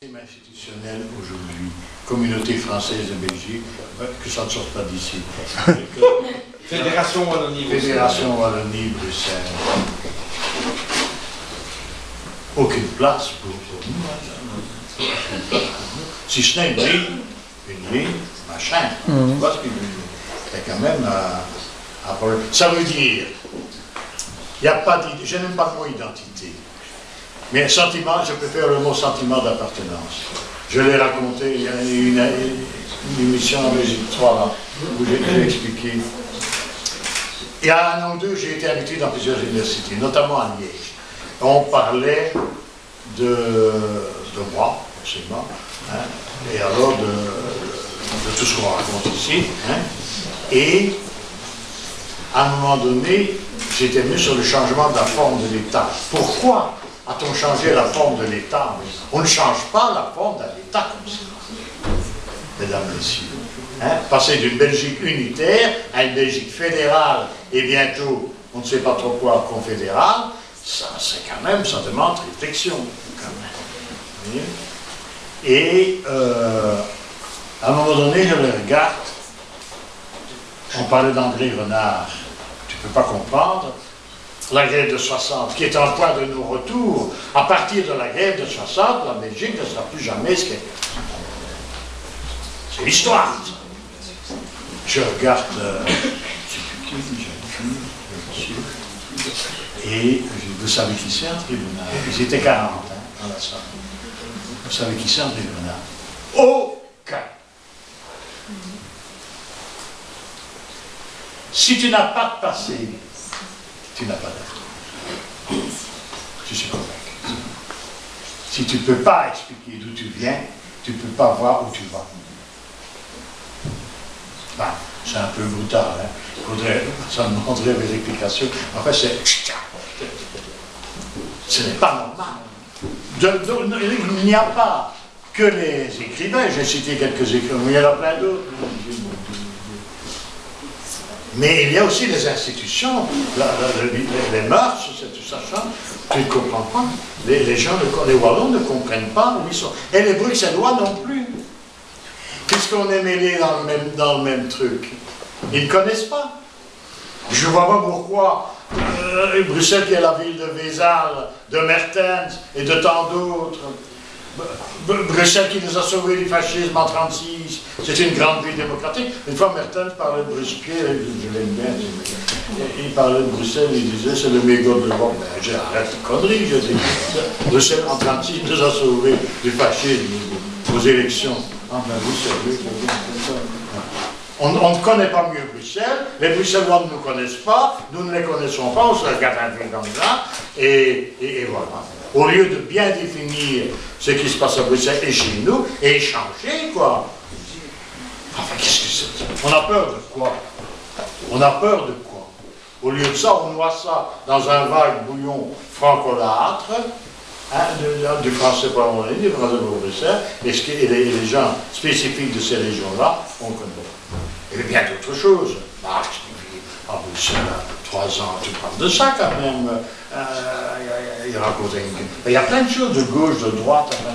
Institutionnel aujourd'hui, communauté française de Belgique, que ça ne sorte pas d'ici. Fédération Wallonie. Fédération Wallonie, Bruxelles. Aucune place pour nous. Si ce n'est une ligne, machin. Tu vois ce que je veux dire? Il y a quand même un problème. Ça veut dire, il n'y a pas d'idée, je n'aime pas le mot identité. Mais sentiment, je préfère le mot sentiment d'appartenance. Je l'ai raconté, il y a eu une émission en Belgique, où j'ai expliqué. Il y a un an ou deux, j'ai été invité dans plusieurs universités, notamment à Liège. On parlait de moi, forcément, hein, et alors de tout ce qu'on raconte ici. Hein, et à un moment donné, j'étais venu sur le changement de la forme de l'État. Pourquoi a-t-on changé la forme de l'État? On ne change pas la forme d'un État comme ça, mesdames et messieurs. Hein? Passer d'une Belgique unitaire à une Belgique fédérale et bientôt, on ne sait pas trop quoi, confédérale, ça demande réflexion. Quand même. Et à un moment donné, je le regarde, on parlait d'André Renard, tu ne peux pas comprendre. La grève de 60, qui est un point de nos retours, à partir de la grève de 60, la Belgique ne sera plus jamais ce qu'elle est. C'est l'histoire. Je regarde, et vous savez qui c'est, André Renard? Ils étaient 40 dans la salle. Vous savez qui c'est, André Renard? Aucun. Si tu n'as pas de passé, tu n'as pas d'avenir. Je suis convaincu. Si tu ne peux pas expliquer d'où tu viens, tu ne peux pas voir où tu vas. Enfin, c'est un peu brutal, hein. Ça demanderait des explications. En fait, ce n'est pas normal. Il n'y a pas que les écrivains, j'ai cité quelques écrivains, mais il y en a plein d'autres. Mais il y a aussi les institutions, les mœurs, tout ça, tu ne comprends pas. Les gens, les Wallons ne comprennent pas où ils sont. Et les Bruxellois non plus. Puisqu'on est mêlés dans le même truc. Ils ne connaissent pas. Je ne vois pas pourquoi Bruxelles, qui est la ville de Vézal, de Mertens et de tant d'autres, Bruxelles qui nous a sauvés du fascisme en 1936, c'est une grande ville démocratique. Une fois Mertens parlait de Bruxelles, je l'aime bien, il parlait de Bruxelles, il disait c'est le mégot de l'Europe. Ben, j'arrête de conneries, je dis. Bruxelles en 1936 nous a sauvés du fascisme aux élections. Ah ben vous savez, on ne connaît pas mieux Bruxelles, les Bruxellois ne nous connaissent pas, nous ne les connaissons pas, on se regarde un peu comme ça, et voilà. Au lieu de bien définir ce qui se passe à Bruxelles et chez nous, et échanger, quoi. Enfin, qu'est-ce que c'est? On a peur de quoi? On a peur de quoi? Au lieu de ça, on noie ça dans un vague bouillon francolâtre, hein, du français pour la Wallonie, du français pour Bruxelles, et les gens spécifiques de ces régions-là, on connaît. Et bien d'autres choses. Marx, qui vit à Bruxelles 3 ans, tu parles de ça quand même. Il raconte il y a plein de choses de gauche, de droite, enfin,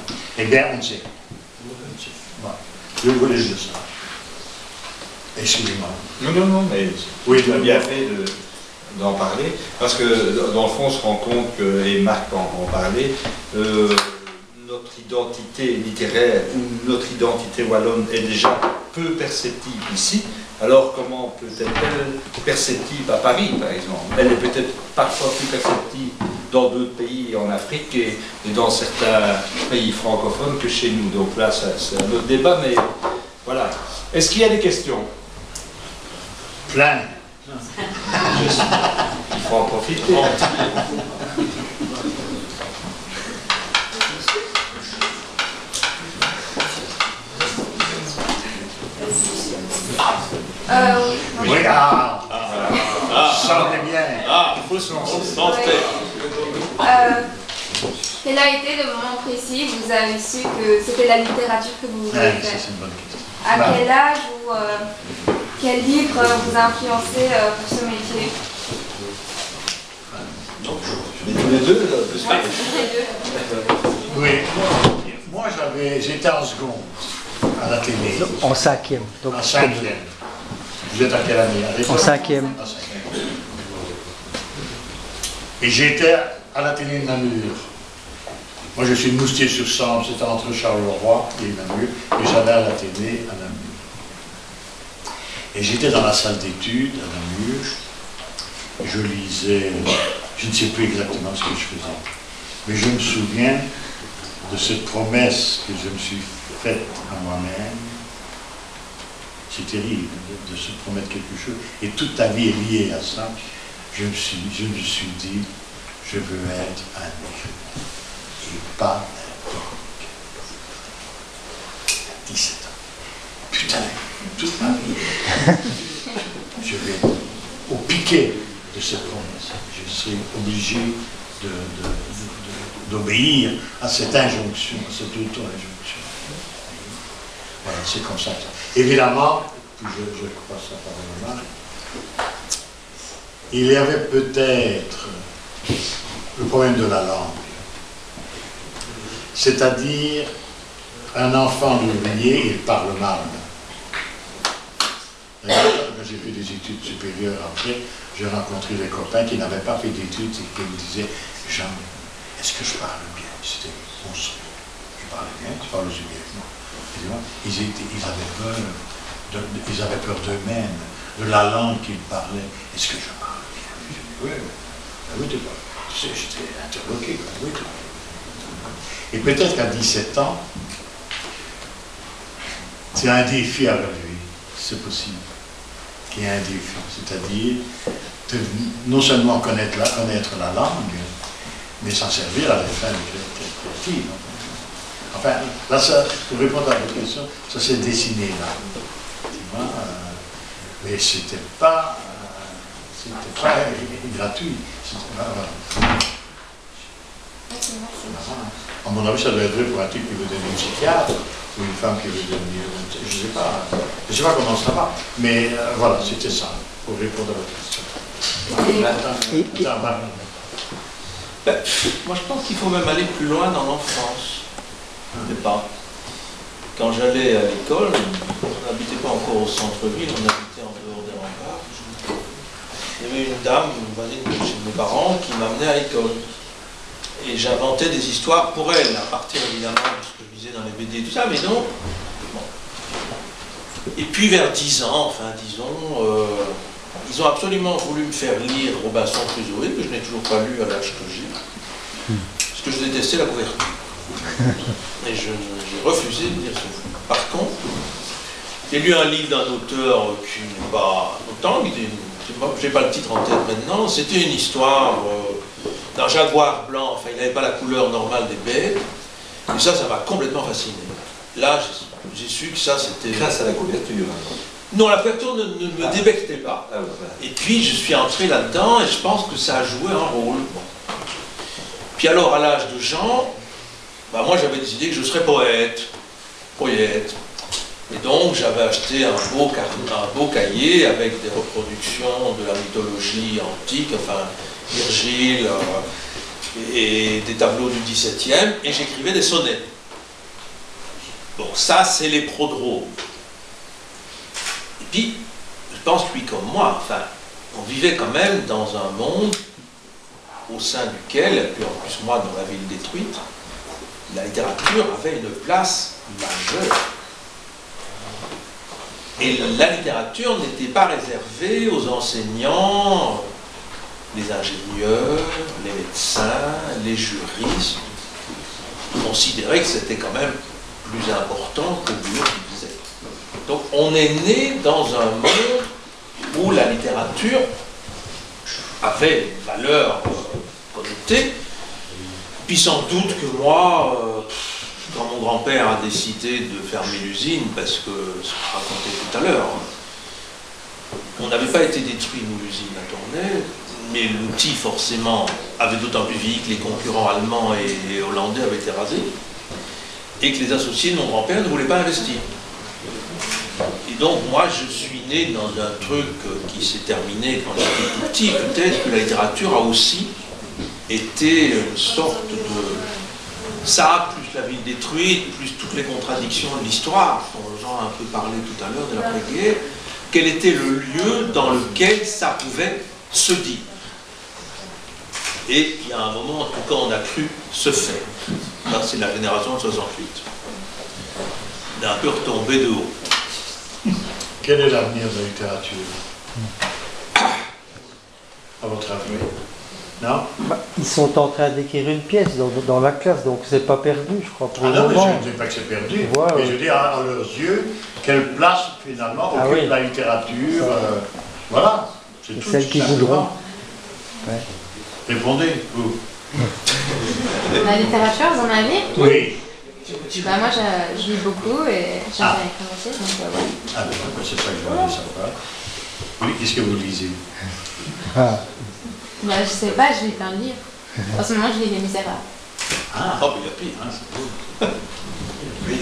tout. Eh bien, on ne sait. Voilà. Je voulais dire ça. Excusez-moi. Non, mais oui, tu as bien fait d'en parler, parce que dans le fond, on se rend compte que, et Marc en parlait, notre identité littéraire ou notre identité wallonne est déjà peu perceptible ici. Alors comment peut-être elle perceptible à Paris, par exemple? Elle est peut-être parfois plus perceptible dans d'autres pays en Afrique et dans certains pays francophones que chez nous. Donc là, c'est un autre débat, mais voilà. Est-ce qu'il y a des questions? Plein. Il faut en profiter. Oui, ça va bien. Il faut se lancer. Quel a été le moment précis où vous avez su que c'était la littérature que vous vouliez faire? C'est une bonne question. À quel âge ou quel livre vous a influencé pour ce métier? Les deux, Ouais, les deux. Oui. Moi, j'étais en seconde à la télé. En cinquième. Donc, En cinquième. Vous êtes à quelle année? en cinquième. En cinquième. Et j'étais à la télé de Namur. Moi, je suis de Moustier-sur-Sambre, c'était entre Charleroi et Namur, et j'allais à la télé à Namur. Et j'étais dans la salle d'études à Namur, je lisais, je ne sais plus exactement ce que je faisais, mais je me souviens de cette promesse que je me suis faite à moi-même. C'est terrible de se promettre quelque chose, et toute ta vie est liée à ça. Je me suis dit, je veux être un écrivain, et pas n'importe quel. 17 ans. Putain, toute ma vie. Je vais au piquet de cette promesse. Je serai obligé d'obéir à cette injonction, à cette auto-injonction. Voilà, c'est comme ça. Évidemment, je crois ça par remarque, il y avait peut-être le problème de la langue. C'est-à-dire, un enfant d'ouvrier, il parle mal. Quand j'ai fait des études supérieures après, j'ai rencontré des copains qui n'avaient pas fait d'études et qui me disaient, Jean, est-ce que je parle bien? C'était monstrueux. Je parlais bien, tu parles aussi bien que moi. Ils avaient peur d'eux-mêmes, de la langue qu'ils parlaient. Est-ce que je parle bien? Je dis, oui, oui, tu parles. Tu sais, j'étais interloqué. Oui, tu parles. Et peut-être qu'à 17 ans, c'est un défi à relever, c'est possible. Il y a un défi, c'est-à-dire non seulement connaître la langue, mais s'en servir à des fins créatives. Enfin, là, ça, pour répondre à votre question, ça s'est dessiné là. Tu vois, mais c'était pas gratuit. À mon avis, ça doit être vrai pour un type qui veut devenir psychiatre, ou une femme qui veut devenir... Je ne sais pas comment ça va, mais voilà, c'était ça, pour répondre à votre question. Moi, je pense qu'il faut même aller plus loin dans l'enfance. Je ne sais pas. Quand j'allais à l'école, on n'habitait pas encore au centre-ville, on habitait en dehors des remparts. Il y avait une dame, une voisine de chez mes parents, qui m'amenait à l'école. Et j'inventais des histoires pour elle, à partir évidemment de ce que je lisais dans les BD et tout ça, mais non. Bon. Et puis vers 10 ans, enfin disons, ils ont absolument voulu me faire lire Robinson Crusoe, que je n'ai toujours pas lu à l'âge que j'ai, parce que je détestais la couverture. Et j'ai refusé de lire ce livre. Par contre, j'ai lu un livre d'un auteur qui n'est pas autant, je n'ai pas le titre en tête maintenant, c'était une histoire d'un jaguar blanc, enfin il n'avait pas la couleur normale des bêtes, et ça m'a complètement fasciné. Là, j'ai su que ça c'était... Grâce à la couverture. Non, la couverture ne me débectait pas. Ah, voilà. Et puis je suis entré là-dedans et je pense que ça a joué un rôle. Bon. Puis alors, à l'âge de Jean, bah, moi j'avais décidé que je serais poète. Et donc j'avais acheté un beau cahier avec des reproductions de la mythologie antique, enfin Virgile et des tableaux du XVIIe, et j'écrivais des sonnets. Bon, ça c'est les prodromes. Et puis, je pense lui comme moi, enfin, on vivait quand même dans un monde au sein duquel, et puis en plus moi dans la ville détruite, la littérature avait une place majeure. Et la littérature n'était pas réservée aux enseignants, les ingénieurs, les médecins, les juristes. Ils considéraient que c'était quand même plus important que le boulot qu'ils faisaient. Donc on est né dans un monde où la littérature avait une valeur connotée. Puis sans doute que moi, quand mon grand-père a décidé de fermer l'usine, parce que, ce que je racontais tout à l'heure, on n'avait pas été détruit, nous, l'usine à Tournai, mais l'outil, forcément, avait d'autant plus vieilli que les concurrents allemands et hollandais avaient été rasés, et que les associés de mon grand-père ne voulaient pas investir. Et donc, moi, je suis né dans un truc qui s'est terminé quand j'étais tout petit. Peut-être que la littérature a aussi été une sorte de... Ça a plus toute la ville détruite, plus toutes les contradictions de l'histoire, dont Jean a un peu parlé tout à l'heure de l'après-guerre, quel était le lieu dans lequel ça pouvait se dire. Et il y a un moment, en tout cas, on a cru se faire. Là, c'est la génération de 68. On est un peu retombé de haut. Quel est l'avenir de la littérature? À votre avis? Non? Bah, ils sont en train d'écrire une pièce dans la classe, donc c'est pas perdu, je crois, pour Ah le non, mais moment. je ne dis pas que c'est perdu. Ouais, mais ouais. je dis, à leurs yeux, quelle place, finalement, Ah occupe oui. la littérature. Voilà. C'est tout. Celles qui tout simplement. voudront. Ouais. Répondez, vous. La littérature, vous en avez? Oui. Bah moi je lis beaucoup et j'aime bien écrire aussi, donc ouais. Ah ben, c'est ça que je voulais savoir. Oui, qu'est-ce que vous lisez? Ah. Bah je sais pas, je lis plein de livres. En ce moment je lis Les Misérables. Ah, Oh, il y a pire. ah, c'est beau. Oui,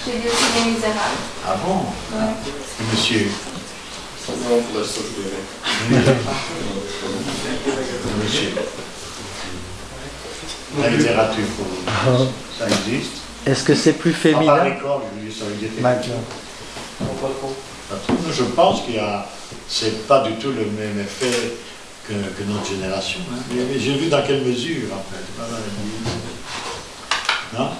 J'ai lu aussi Les Misérables. ah bon? Ouais. Et monsieur? Monsieur. La littérature, pour vous, ça existe? Est-ce que c'est plus Pas par féminin l'école, je veux dire, ça veut dire. maintenant? Je pense qu'il y a, c'est pas du tout le même effet que notre génération. Hein. Mais j'ai vu dans quelle mesure, en fait. Voilà. Non?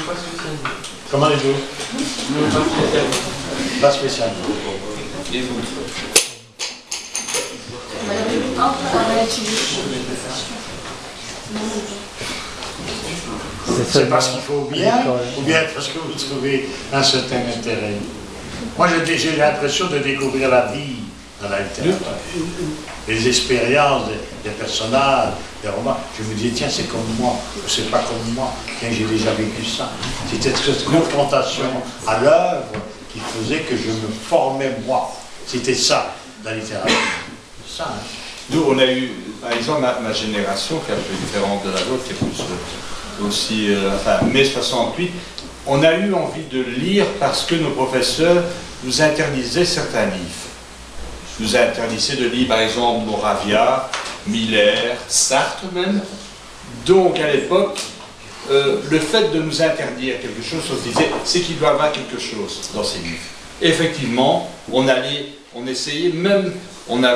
Pas spécialement. Comment les autres? Pas spécialement. Et vous? C'est parce qu'il faut bien, ou bien parce que vous trouvez un certain intérêt. Moi, j'ai l'impression de découvrir la vie dans la littérature. Les expériences des personnages, des romans. Je me dis, tiens, c'est comme moi, ou c'est pas comme moi. Tiens, j'ai déjà vécu ça. C'était cette confrontation à l'œuvre qui faisait que je me formais moi. C'était ça, la littérature. C'est ça, hein. Nous, on a eu, par exemple, ma génération, qui est un peu différente de la vôtre, qui est plus aussi, enfin, mai 68, on a eu envie de lire parce que nos professeurs nous interdisaient certains livres. Nous interdisaient de lire, par exemple, Moravia, Miller, Sartre même. Donc, à l'époque, le fait de nous interdire quelque chose, on se disait, c'est qu'il doit y avoir quelque chose dans ces livres. Et effectivement, on essayait même, on ne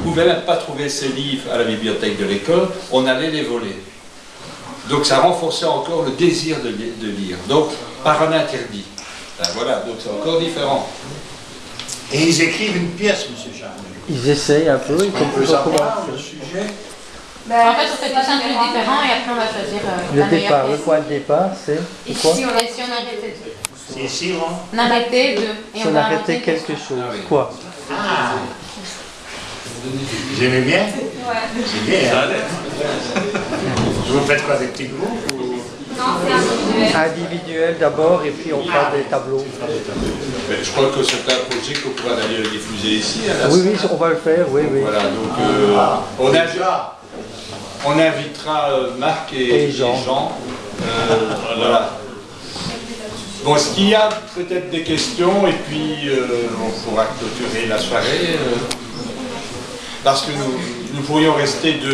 pouvait même pas trouver ces livres à la bibliothèque de l'école, on allait les voler. Donc ça renforçait encore le désir de lire, donc par un interdit. Ben voilà, donc c'est encore différent. Et ils écrivent une pièce, M. Charles. Ils essayent un peu, ils On peut comprennent savoir comment. le sujet. Ben, En fait on fait tous un truc différent et après on va choisir Le la meilleure départ, le pièce. point de départ, c'est quoi? Si on arrêtait deux. C'est ici, on... On arrêtait deux. Et Si on va arrêtait inventer quelque chose, Ah oui. quoi? Ah. Vous aimez bien? Ouais. C'est bien, hein? Vous faites quoi, des petits groupes ou... Non, c'est individuel. Individuel d'abord, et puis on fera des tableaux. Mais je crois que c'est un projet qu'on pourra d'ailleurs le diffuser ici. À la Oui, salle. oui, on va le faire, oui, oui. Voilà, donc Déjà. on invitera Marc et Jean. Voilà. Bon, est-ce qu'il y a peut-être des questions et puis on pourra clôturer la soirée parce que nous pourrions rester de